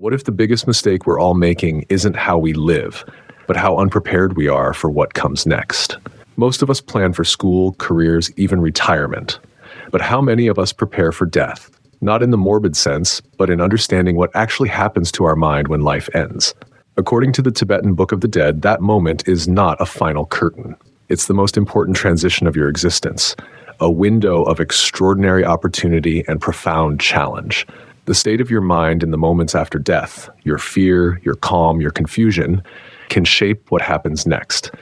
What if the biggest mistake we're all making isn't how we live, but how unprepared we are for what comes next? Most of us plan for school, careers, even retirement. But how many of us prepare for death? Not in the morbid sense, but in understanding what actually happens to our mind when life ends. According to the Tibetan Book of the Dead, that moment is not a final curtain. It's the most important transition of your existence, a window of extraordinary opportunity and profound challenge. The state of your mind in the moments after death, your fear, your calm, your confusion, can shape what happens next.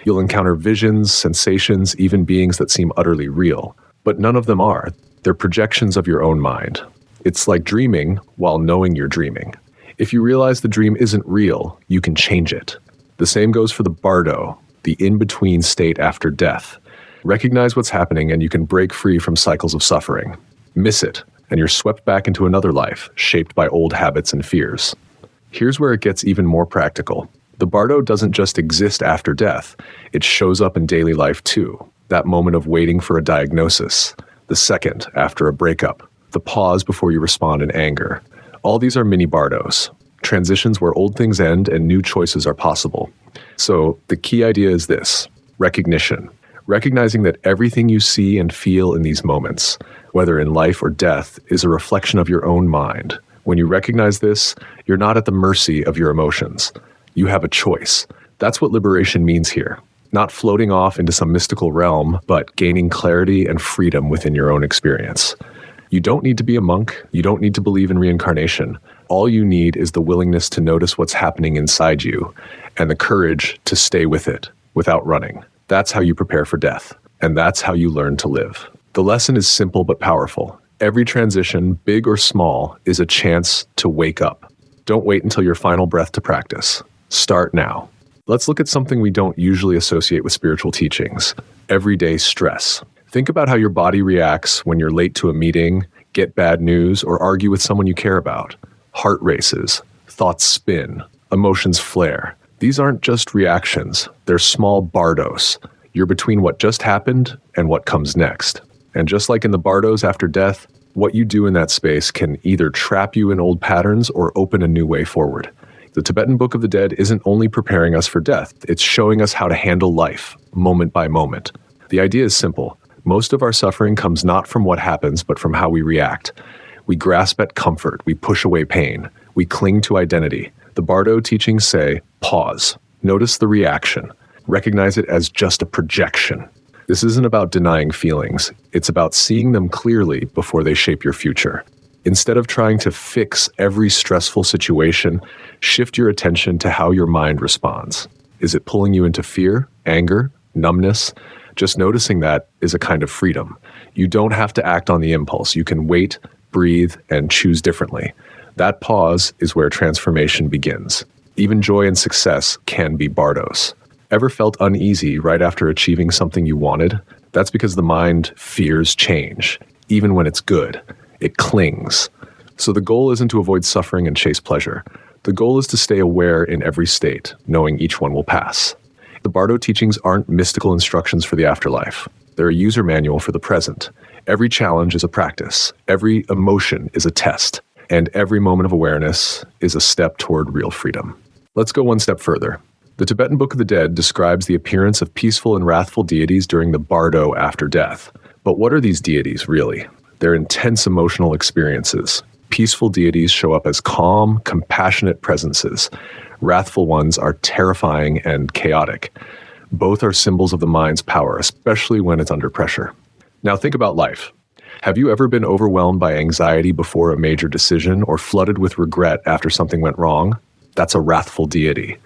You'll encounter visions, sensations, even beings that seem utterly real. But none of them are. They're projections of your own mind. It's like dreaming while knowing you're dreaming. If you realize the dream isn't real, you can change it. The same goes for the Bardo, the in-between state after death. Recognize what's happening and you can break free from cycles of suffering. Miss it, and you're swept back into another life, shaped by old habits and fears. Here's where it gets even more practical. The Bardo doesn't just exist after death. It shows up in daily life too. That moment of waiting for a diagnosis. The second after a breakup. The pause before you respond in anger. All these are mini Bardos. Transitions where old things end and new choices are possible. So the key idea is this: recognition. Recognizing that everything you see and feel in these moments, whether in life or death, is a reflection of your own mind. When you recognize this, you're not at the mercy of your emotions. You have a choice. That's what liberation means here. Not floating off into some mystical realm, but gaining clarity and freedom within your own experience. You don't need to be a monk. You don't need to believe in reincarnation. All you need is the willingness to notice what's happening inside you and the courage to stay with it without running. That's how you prepare for death, and that's how you learn to live. The lesson is simple but powerful. Every transition, big or small, is a chance to wake up. Don't wait until your final breath to practice. Start now. Let's look at something we don't usually associate with spiritual teachings: everyday stress. Think about how your body reacts when you're late to a meeting, get bad news, or argue with someone you care about. Heart races, thoughts spin, emotions flare. These aren't just reactions, they're small bardos. You're between what just happened and what comes next. And just like in the bardos after death, what you do in that space can either trap you in old patterns or open a new way forward. The Tibetan Book of the Dead isn't only preparing us for death, it's showing us how to handle life, moment by moment. The idea is simple. Most of our suffering comes not from what happens, but from how we react. We grasp at comfort, we push away pain, we cling to identity. The Bardo teachings say, pause, notice the reaction, recognize it as just a projection. This isn't about denying feelings, it's about seeing them clearly before they shape your future. Instead of trying to fix every stressful situation, shift your attention to how your mind responds. Is it pulling you into fear, anger, numbness? Just noticing that is a kind of freedom. You don't have to act on the impulse. You can wait, breathe, and choose differently. That pause is where transformation begins. Even joy and success can be bardos. Ever felt uneasy right after achieving something you wanted? That's because the mind fears change, even when it's good. It clings. So the goal isn't to avoid suffering and chase pleasure. The goal is to stay aware in every state, knowing each one will pass. The Bardo teachings aren't mystical instructions for the afterlife. They're a user manual for the present. Every challenge is a practice. Every emotion is a test. And every moment of awareness is a step toward real freedom. Let's go one step further. The Tibetan Book of the Dead describes the appearance of peaceful and wrathful deities during the Bardo after death. But what are these deities really? They're intense emotional experiences. Peaceful deities show up as calm, compassionate presences. Wrathful ones are terrifying and chaotic. Both are symbols of the mind's power, especially when it's under pressure. Now think about life. Have you ever been overwhelmed by anxiety before a major decision or flooded with regret after something went wrong? That's a wrathful deity.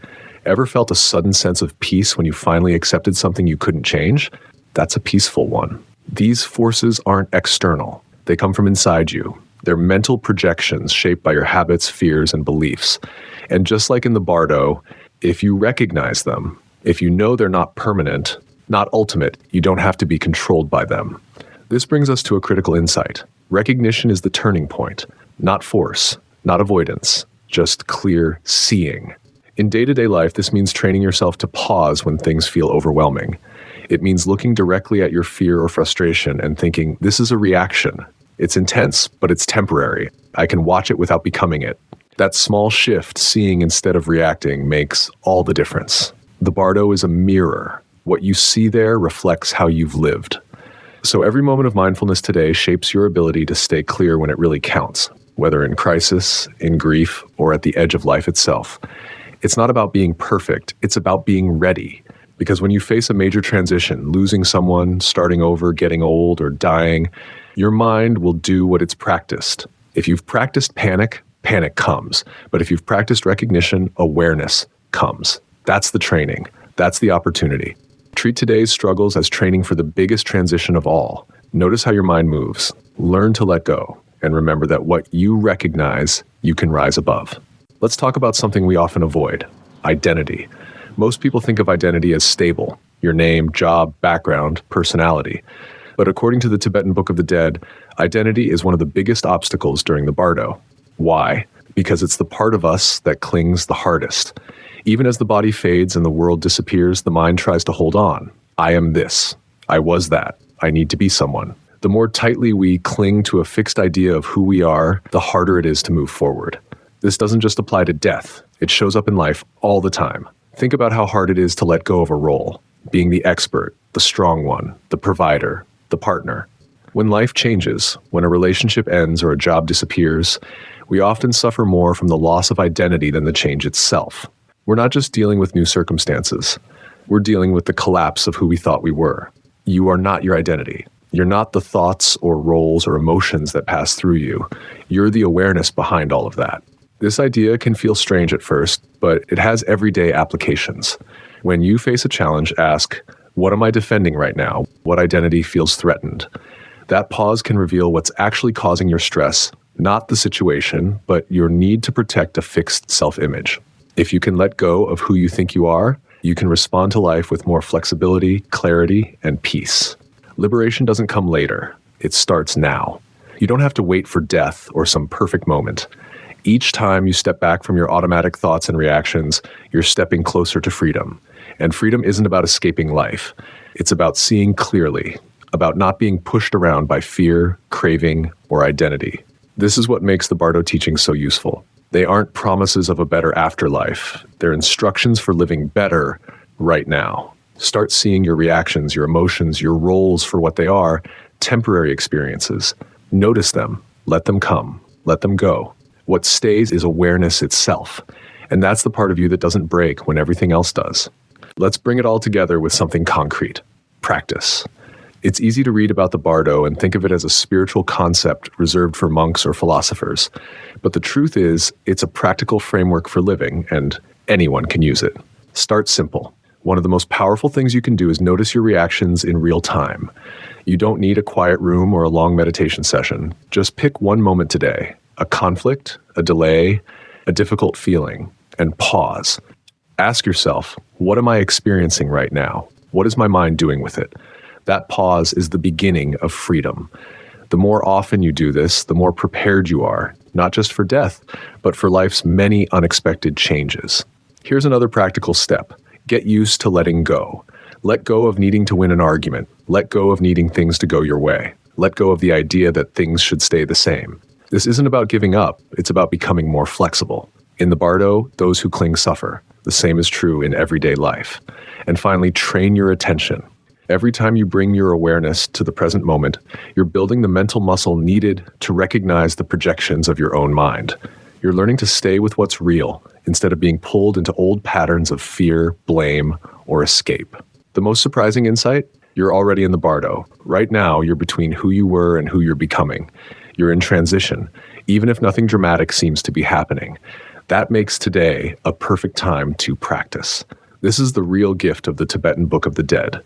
Ever felt a sudden sense of peace when you finally accepted something you couldn't change? That's a peaceful one. These forces aren't external. They come from inside you. They're mental projections shaped by your habits, fears, and beliefs. And just like in the Bardo, if you recognize them, if you know they're not permanent, not ultimate, you don't have to be controlled by them. This brings us to a critical insight. Recognition is the turning point, not force, not avoidance, just clear seeing. In day-to-day life, this means training yourself to pause when things feel overwhelming. It means looking directly at your fear or frustration and thinking, this is a reaction. It's intense, but it's temporary. I can watch it without becoming it. That small shift, seeing instead of reacting, makes all the difference. The Bardo is a mirror. What you see there reflects how you've lived. So every moment of mindfulness today shapes your ability to stay clear when it really counts, whether in crisis, in grief, or at the edge of life itself. It's not about being perfect, it's about being ready. Because when you face a major transition, losing someone, starting over, getting old, or dying, your mind will do what it's practiced. If you've practiced panic, panic comes. But if you've practiced recognition, awareness comes. That's the training. That's the opportunity. Treat today's struggles as training for the biggest transition of all. Notice how your mind moves. Learn to let go. And remember that what you recognize, you can rise above. Let's talk about something we often avoid: identity. Most people think of identity as stable: your name, job, background, personality. But according to the Tibetan Book of the Dead, identity is one of the biggest obstacles during the Bardo. Why? Because it's the part of us that clings the hardest. Even as the body fades and the world disappears, the mind tries to hold on. I am this. I was that. I need to be someone. The more tightly we cling to a fixed idea of who we are, the harder it is to move forward. This doesn't just apply to death. It shows up in life all the time. Think about how hard it is to let go of a role, being the expert, the strong one, the provider, the partner. When life changes, when a relationship ends or a job disappears, we often suffer more from the loss of identity than the change itself. We're not just dealing with new circumstances. We're dealing with the collapse of who we thought we were. You are not your identity. You're not the thoughts or roles or emotions that pass through you. You're the awareness behind all of that. This idea can feel strange at first, but it has everyday applications. When you face a challenge, ask, what am I defending right now? What identity feels threatened? That pause can reveal what's actually causing your stress, not the situation, but your need to protect a fixed self-image. If you can let go of who you think you are, you can respond to life with more flexibility, clarity, and peace. Liberation doesn't come later. It starts now. You don't have to wait for death or some perfect moment. Each time you step back from your automatic thoughts and reactions, you're stepping closer to freedom. And freedom isn't about escaping life. It's about seeing clearly, about not being pushed around by fear, craving, or identity. This is what makes the Bardo teachings so useful. They aren't promises of a better afterlife. They're instructions for living better right now. Start seeing your reactions, your emotions, your roles for what they are, temporary experiences. Notice them. Let them come. Let them go. What stays is awareness itself. And that's the part of you that doesn't break when everything else does. Let's bring it all together with something concrete: practice. It's easy to read about the Bardo and think of it as a spiritual concept reserved for monks or philosophers. But the truth is, it's a practical framework for living, and anyone can use it. Start simple. One of the most powerful things you can do is notice your reactions in real time. You don't need a quiet room or a long meditation session. Just pick one moment today: a conflict, a delay, a difficult feeling, and pause. Ask yourself, what am I experiencing right now? What is my mind doing with it? That pause is the beginning of freedom. The more often you do this, the more prepared you are, not just for death, but for life's many unexpected changes. Here's another practical step. Get used to letting go. Let go of needing to win an argument. Let go of needing things to go your way. Let go of the idea that things should stay the same. This isn't about giving up. It's about becoming more flexible. In the Bardo, those who cling suffer. The same is true in everyday life. And finally, train your attention. Every time you bring your awareness to the present moment, you're building the mental muscle needed to recognize the projections of your own mind. You're learning to stay with what's real instead of being pulled into old patterns of fear, blame, or escape. The most surprising insight? You're already in the Bardo. Right now, you're between who you were and who you're becoming. You're in transition, even if nothing dramatic seems to be happening. That makes today a perfect time to practice. This is the real gift of the Tibetan Book of the Dead.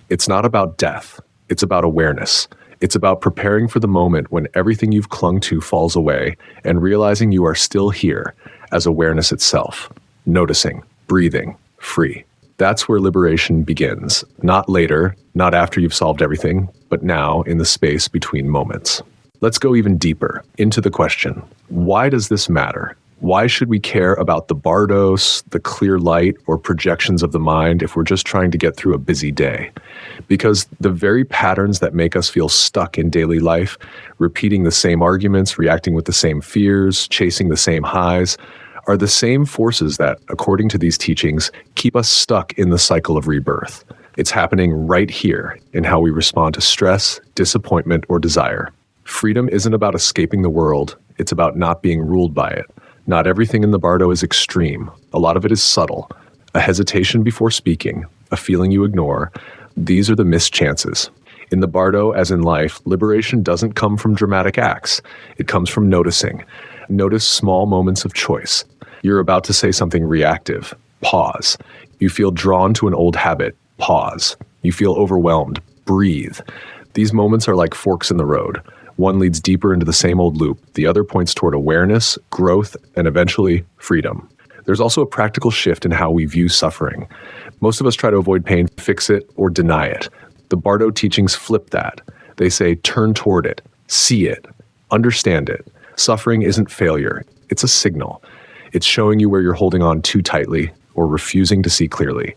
It's not about death. It's about awareness. It's about preparing for the moment when everything you've clung to falls away and realizing you are still here as awareness itself, noticing, breathing, free. That's where liberation begins. Not later, not after you've solved everything, but now in the space between moments. Let's go even deeper into the question, why does this matter? Why should we care about the bardos, the clear light, or projections of the mind if we're just trying to get through a busy day? Because the very patterns that make us feel stuck in daily life, repeating the same arguments, reacting with the same fears, chasing the same highs, are the same forces that, according to these teachings, keep us stuck in the cycle of rebirth. It's happening right here in how we respond to stress, disappointment, or desire. Freedom isn't about escaping the world, it's about not being ruled by it. Not everything in the Bardo is extreme. A lot of it is subtle. A hesitation before speaking, a feeling you ignore. These are the missed chances. In the Bardo, as in life, liberation doesn't come from dramatic acts. It comes from noticing. Notice small moments of choice. You're about to say something reactive. Pause. You feel drawn to an old habit. Pause. You feel overwhelmed. Breathe. These moments are like forks in the road. One leads deeper into the same old loop. The other points toward awareness, growth, and eventually freedom. There's also a practical shift in how we view suffering. Most of us try to avoid pain, fix it, or deny it. The Bardo teachings flip that. They say, turn toward it, see it, understand it. Suffering isn't failure. It's a signal. It's showing you where you're holding on too tightly or refusing to see clearly.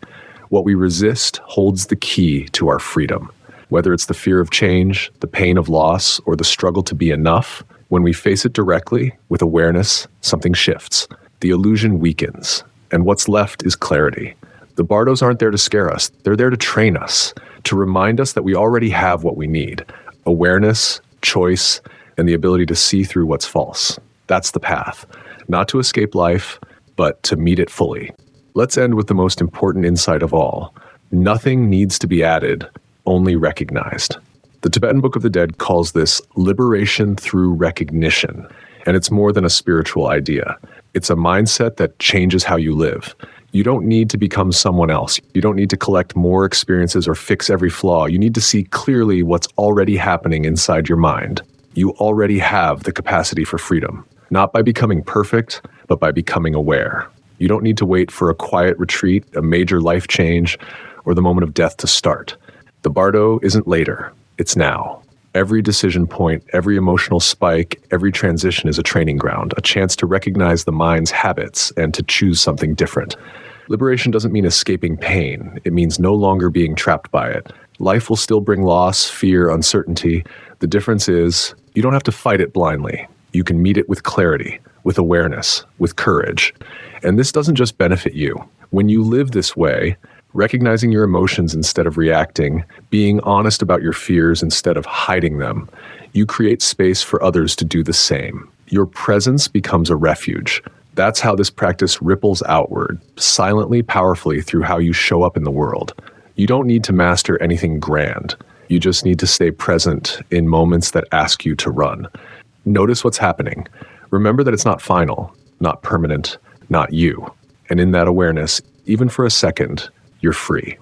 What we resist holds the key to our freedom. Whether it's the fear of change, the pain of loss, or the struggle to be enough, when we face it directly, with awareness, something shifts. The illusion weakens, and what's left is clarity. The Bardos aren't there to scare us. They're there to train us, to remind us that we already have what we need: awareness, choice, and the ability to see through what's false. That's the path. Not to escape life, but to meet it fully. Let's end with the most important insight of all. Nothing needs to be added, only recognized. The Tibetan Book of the Dead calls this liberation through recognition, and it's more than a spiritual idea. It's a mindset that changes how you live. You don't need to become someone else. You don't need to collect more experiences or fix every flaw. You need to see clearly what's already happening inside your mind. You already have the capacity for freedom, not by becoming perfect, but by becoming aware. You don't need to wait for a quiet retreat, a major life change, or the moment of death to start. The Bardo isn't later, it's now. Every decision point, every emotional spike, every transition is a training ground, a chance to recognize the mind's habits and to choose something different. Liberation doesn't mean escaping pain. It means no longer being trapped by it. Life will still bring loss, fear, uncertainty. The difference is you don't have to fight it blindly. You can meet it with clarity, with awareness, with courage. And this doesn't just benefit you. When you live this way, recognizing your emotions instead of reacting, being honest about your fears instead of hiding them, you create space for others to do the same. Your presence becomes a refuge. That's how this practice ripples outward, silently, powerfully through how you show up in the world. You don't need to master anything grand. You just need to stay present in moments that ask you to run. Notice what's happening. Remember that it's not final, not permanent, not you. And in that awareness, even for a second, you're free.